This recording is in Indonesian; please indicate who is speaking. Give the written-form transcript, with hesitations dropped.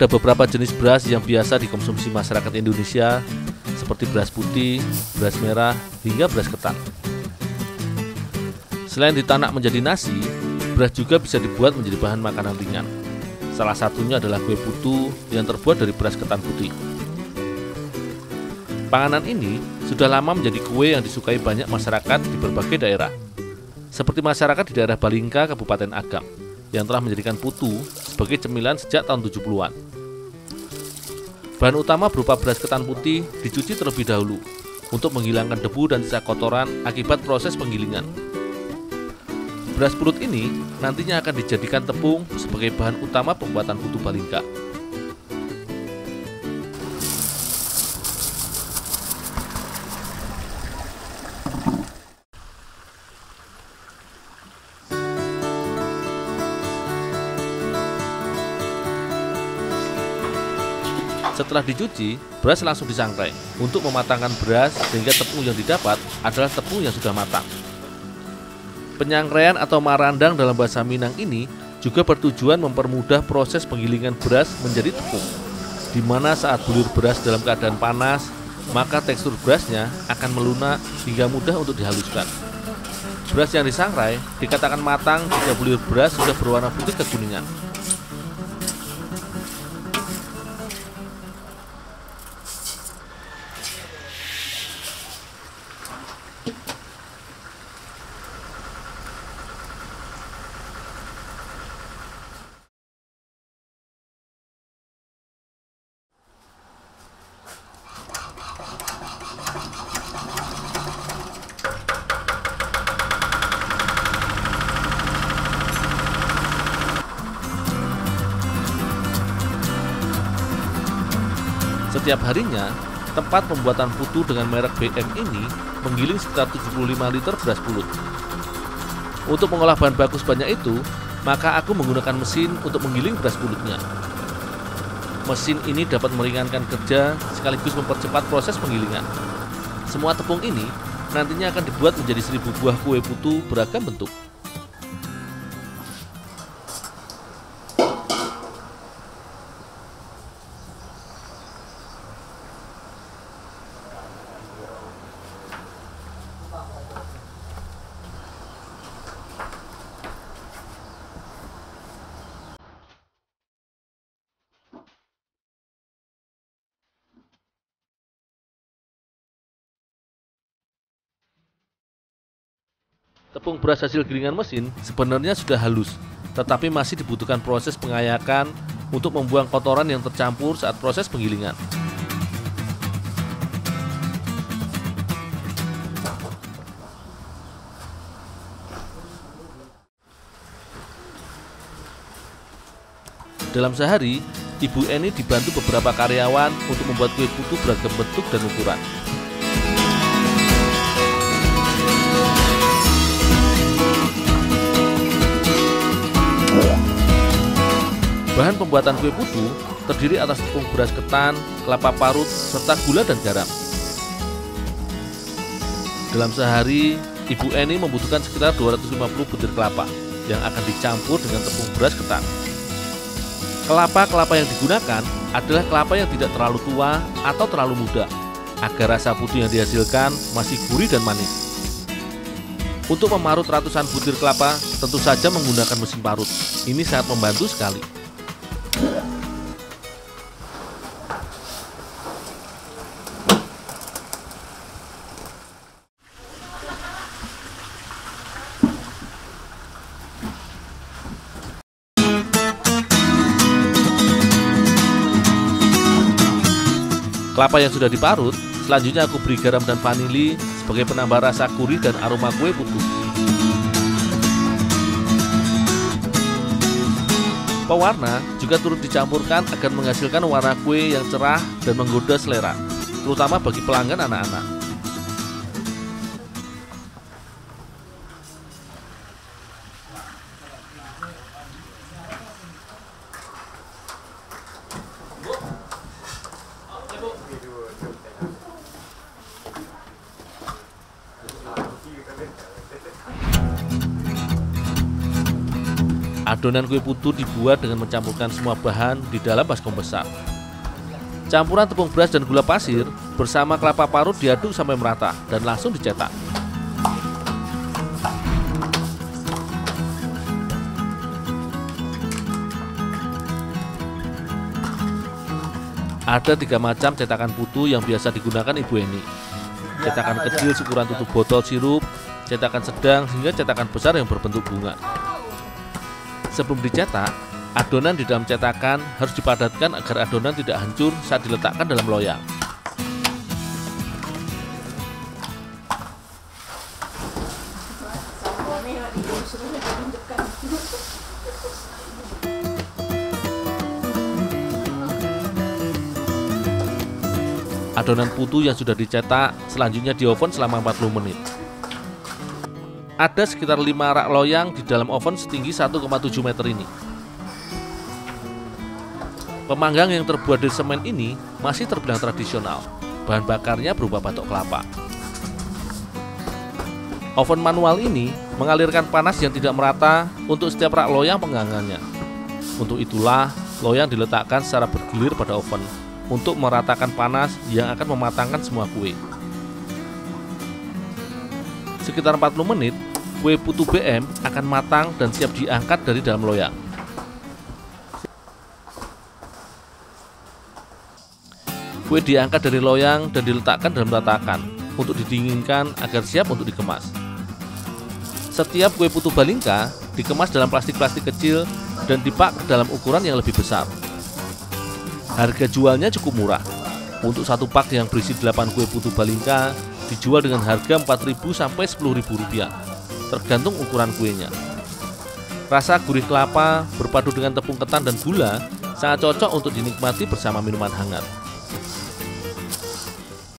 Speaker 1: Ada beberapa jenis beras yang biasa dikonsumsi masyarakat Indonesia, seperti beras putih, beras merah, hingga beras ketan. Selain ditanak menjadi nasi, beras juga bisa dibuat menjadi bahan makanan ringan. Salah satunya adalah kue putu yang terbuat dari beras ketan putih. Panganan ini sudah lama menjadi kue yang disukai banyak masyarakat di berbagai daerah, seperti masyarakat di daerah Balingka, Kabupaten Agam, yang telah menjadikan putu sebagai cemilan sejak tahun 70-an. Bahan utama berupa beras ketan putih dicuci terlebih dahulu untuk menghilangkan debu dan sisa kotoran akibat proses penggilingan. Beras pulut ini nantinya akan dijadikan tepung sebagai bahan utama pembuatan putu Balingka. Setelah dicuci, beras langsung disangrai untuk mematangkan beras sehingga tepung yang didapat adalah tepung yang sudah matang. Penyangraian atau marandang dalam bahasa Minang ini juga bertujuan mempermudah proses penggilingan beras menjadi tepung, di mana saat bulir beras dalam keadaan panas, maka tekstur berasnya akan melunak hingga mudah untuk dihaluskan. Beras yang disangrai dikatakan matang jika bulir beras sudah berwarna putih kekuningan. Setiap harinya, tempat pembuatan putu dengan merek BM ini menggiling sekitar 75 liter beras pulut. Untuk mengolah bahan baku sebanyak itu, maka aku menggunakan mesin untuk menggiling beras pulutnya. Mesin ini dapat meringankan kerja sekaligus mempercepat proses penggilingan. Semua tepung ini nantinya akan dibuat menjadi 1000 buah kue putu beragam bentuk. Tepung beras hasil gilingan mesin sebenarnya sudah halus, tetapi masih dibutuhkan proses pengayakan untuk membuang kotoran yang tercampur saat proses penggilingan. Dalam sehari, Ibu Eni dibantu beberapa karyawan untuk membuat kue putu beragam bentuk dan ukuran. Bahan pembuatan kue putu terdiri atas tepung beras ketan, kelapa parut, serta gula dan garam. Dalam sehari, Ibu Eni membutuhkan sekitar 250 butir kelapa yang akan dicampur dengan tepung beras ketan. Kelapa-kelapa yang digunakan adalah kelapa yang tidak terlalu tua atau terlalu muda, agar rasa putu yang dihasilkan masih gurih dan manis. Untuk memarut ratusan butir kelapa, tentu saja menggunakan mesin parut. Ini sangat membantu sekali. Kelapa yang sudah diparut, selanjutnya aku beri garam dan vanili sebagai penambah rasa gurih dan aroma kue putu. Pewarna juga turut dicampurkan agar menghasilkan warna kue yang cerah dan menggoda selera, terutama bagi pelanggan anak-anak. Adonan kue putu dibuat dengan mencampurkan semua bahan di dalam baskom besar. Campuran tepung beras dan gula pasir bersama kelapa parut diaduk sampai merata dan langsung dicetak. Ada 3 macam cetakan putu yang biasa digunakan Ibu Eni. Cetakan kecil ukuran tutup botol sirup, cetakan sedang, hingga cetakan besar yang berbentuk bunga. Sebelum dicetak, adonan di dalam cetakan harus dipadatkan agar adonan tidak hancur saat diletakkan dalam loyang. Adonan putu yang sudah dicetak selanjutnya di oven selama 40 menit. Ada sekitar 5 rak loyang di dalam oven setinggi 1,7 meter ini. Pemanggang yang terbuat dari semen ini masih terbilang tradisional. Bahan bakarnya berupa batok kelapa. Oven manual ini mengalirkan panas yang tidak merata untuk setiap rak loyang penggangannya. Untuk itulah loyang diletakkan secara bergilir pada oven untuk meratakan panas yang akan mematangkan semua kue. Sekitar 40 menit, kue putu BM akan matang dan siap diangkat dari dalam loyang. Kue diangkat dari loyang dan diletakkan dalam ratakan untuk didinginkan agar siap untuk dikemas. Setiap kue putu Balingka dikemas dalam plastik-plastik kecil dan dipak ke dalam ukuran yang lebih besar. Harga jualnya cukup murah. Untuk satu pak yang berisi 8 kue putu Balingka dijual dengan harga Rp4.000 sampai Rp10.000, tergantung ukuran kuenya. Rasa gurih kelapa berpadu dengan tepung ketan dan gula sangat cocok untuk dinikmati bersama minuman hangat.